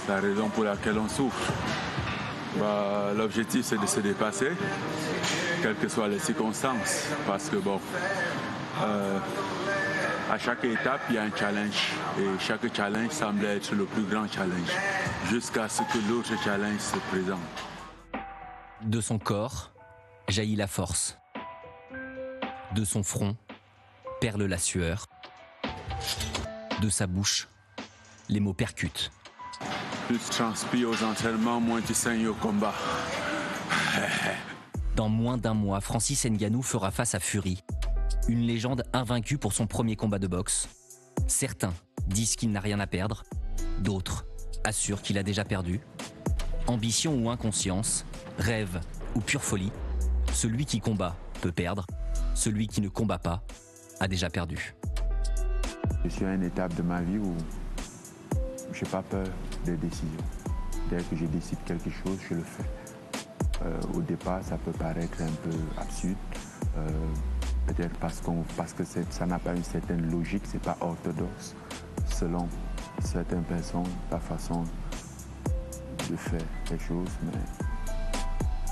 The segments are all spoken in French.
la raison pour laquelle on souffre. L'objectif, c'est de se dépasser, quelles que soient les circonstances, parce que bon, à chaque étape, il y a un challenge, et chaque challenge semble être le plus grand challenge, jusqu'à ce que l'autre challenge se présente. De son corps jaillit la force. De son front perle la sueur. De sa bouche, les mots percutent. Plus tu transpires aux entraînements, moins tu saignes au combat. Dans moins d'un mois, Francis Ngannou fera face à Fury, une légende invaincue pour son premier combat de boxe. Certains disent qu'il n'a rien à perdre, d'autres assurent qu'il a déjà perdu. Ambition ou inconscience, rêve ou pure folie, celui qui combat peut perdre, celui qui ne combat pas a déjà perdu. Je suis à une étape de ma vie où je n'ai pas peur des décisions. Dès que je décide quelque chose, je le fais. Au départ, ça peut paraître un peu absurde, peut-être parce que ça n'a pas une certaine logique, c'est pas orthodoxe. Selon certaines personnes, la façon de faire les choses, mais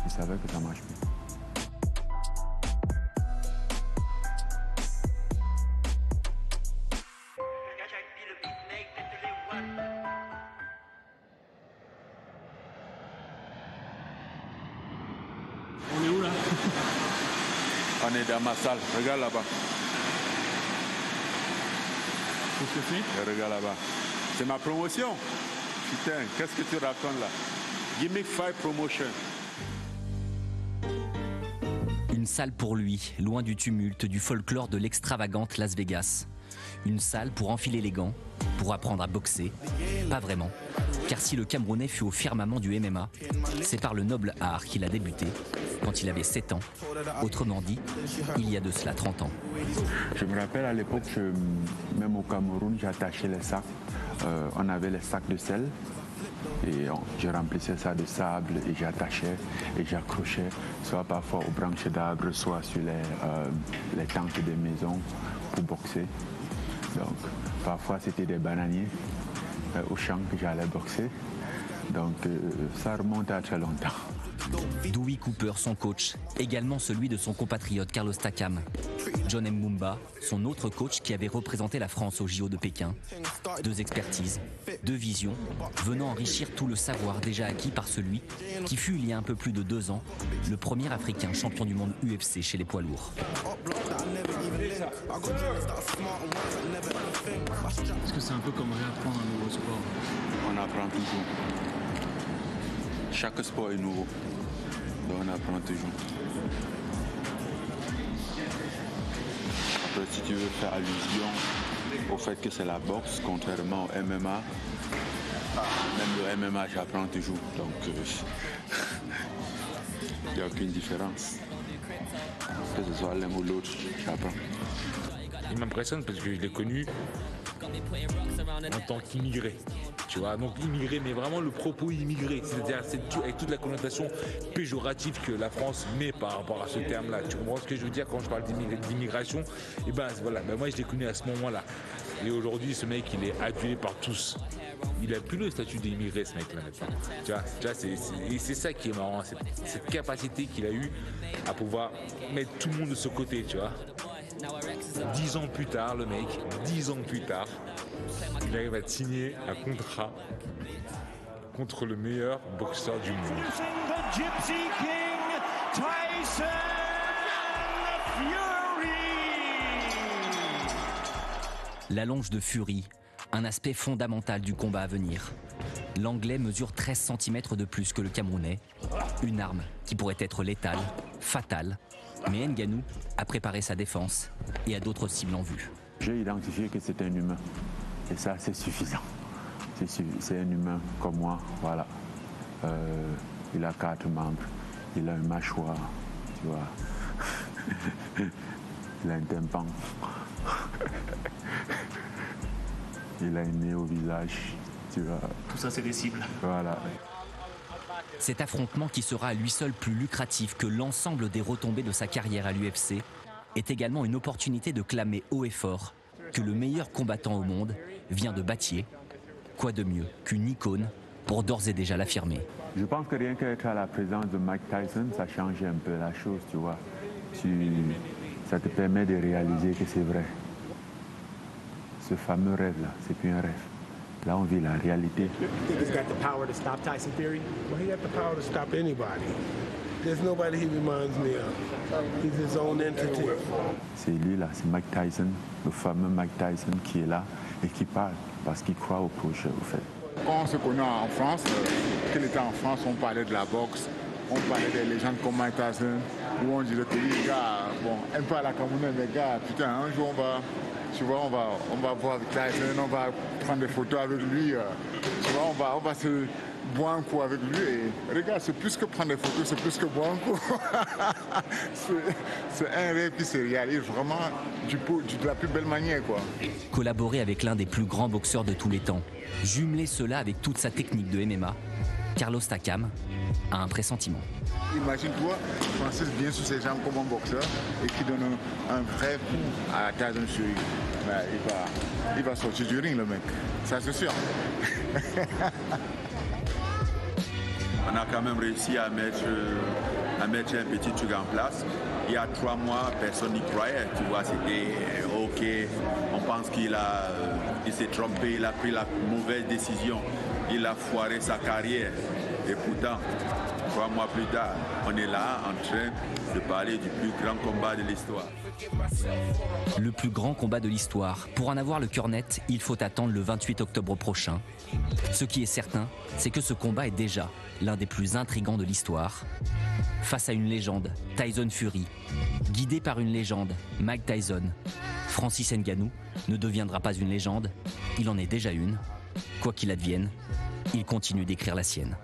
je savais que ça marche bien. On est où là? On est dans ma salle, regarde là-bas. Qu'est-ce que c'est? Regarde là-bas. C'est ma promotion. Putain, qu'est-ce que tu racontes là? Gimmick 5 Promotion. Une salle pour lui, loin du tumulte, du folklore de l'extravagante Las Vegas. Une salle pour enfiler les gants, pour apprendre à boxer. Pas vraiment. Car si le Camerounais fut au firmament du MMA, c'est par le noble art qu'il a débuté, quand il avait 7 ans. Autrement dit, il y a de cela 30 ans. Je me rappelle à l'époque, même au Cameroun, j'attachais les sacs. On avait les sacs de sel. Et je remplissais ça de sable et j'attachais et j'accrochais, soit parfois aux branches d'arbres, soit sur les tentes des maisons pour boxer. Donc parfois c'était des bananiers au champ que j'allais boxer. Donc ça remonte à très longtemps. Dewey Cooper, son coach, également celui de son compatriote Carlos Takam. John Mbumba, son autre coach qui avait représenté la France au JO de Pékin. 2 expertises, 2 visions, venant enrichir tout le savoir déjà acquis par celui qui fut il y a un peu plus de 2 ans le premier Africain champion du monde UFC chez les poids lourds. Est-ce que c'est un peu comme réapprendre un nouveau sport? On apprend toujours. Chaque sport est nouveau. Donc on apprend toujours. Après, si tu veux faire allusion au fait que c'est la boxe, contrairement au MMA, même le MMA, j'apprends toujours. Donc, il n'y a aucune différence. Que ce soit l'un ou l'autre, j'apprends. Il m'impressionne parce que je l'ai connu en tant qu'immigré. Tu vois, donc immigré, mais vraiment le propos immigré, c'est-à-dire avec toute la connotation péjorative que la France met par rapport à ce terme-là. Tu comprends ce que je veux dire quand je parle d'immigration? Et ben voilà, moi je l'ai connu à ce moment-là. Et aujourd'hui, ce mec, il est adulé par tous. Il a plus le statut d'immigré, ce mec-là maintenant. Tu vois, c'est ça qui est marrant, cette capacité qu'il a eue à pouvoir mettre tout le monde de ce côté, tu vois. 10 ans plus tard, le mec, 10 ans plus tard, il arrive à signer un contrat contre le meilleur boxeur du monde. La longe de Fury, un aspect fondamental du combat à venir. L'Anglais mesure 13 cm de plus que le Camerounais, une arme qui pourrait être létale, fatale. Mais Ngannou a préparé sa défense et a d'autres cibles en vue. J'ai identifié que c'est un humain. Et ça, c'est suffisant. C'est un humain comme moi, voilà. Il a 4 membres, il a une mâchoire, tu vois. Il a un tympan. Il a un nez au visage, tu vois. Tout ça, c'est des cibles. Voilà. Cet affrontement qui sera à lui seul plus lucratif que l'ensemble des retombées de sa carrière à l'UFC est également une opportunité de clamer haut et fort que le meilleur combattant au monde vient de Battier. Quoi de mieux qu'une icône pour d'ores et déjà l'affirmer. Je pense que rien qu'être à la présence de Mike Tyson, ça change un peu la chose, tu vois. Ça te permet de réaliser que c'est vrai. Ce fameux rêve-là, c'est plus un rêve. Là, on vit la réalité. He's got the power to stop Tyson Fury? Well, he got the power to stop anybody. There's nobody he reminds me of. He's his own entity. C'est lui là, c'est Mike Tyson, le fameux Mike Tyson qui est là et qui parle parce qu'il croit au prochain, au fait. Quand on se connaît en France, qu'il était en France, on parlait de la boxe, on parlait des légendes comme Mike Tyson, où on disait que les gars, bon, un peu à la Cameroun, les gars, putain, un jour on va voir avec Tyson, on va prendre des photos avec lui, tu vois, on va se boire un coup avec lui. Et regarde, c'est plus que prendre des photos, c'est plus que boire un coup. C'est un rêve qui se réalise vraiment de la plus belle manière, quoi. Collaborer avec l'un des plus grands boxeurs de tous les temps, jumeler cela avec toute sa technique de MMA, Carlos Takam a un pressentiment. Imagine-toi, Francis vient sur ses jambes comme un boxeur et qui donne un vrai coup à Tyson Fury. Il va sortir du ring, le mec. Ça, c'est sûr. On a quand même réussi à mettre un petit truc en place. Il y a 3 mois, personne n'y croyait. Tu vois, c'était OK. On pense qu'il s'est trompé, il a pris la mauvaise décision. Il a foiré sa carrière. Et pourtant, 3 mois plus tard, on est là en train de parler du plus grand combat de l'histoire. Le plus grand combat de l'histoire. Pour en avoir le cœur net, il faut attendre le 28 octobre prochain. Ce qui est certain, c'est que ce combat est déjà l'un des plus intrigants de l'histoire. Face à une légende, Tyson Fury, guidé par une légende, Mike Tyson, Francis Ngannou ne deviendra pas une légende, il en est déjà une. Quoi qu'il advienne, il continue d'écrire la sienne.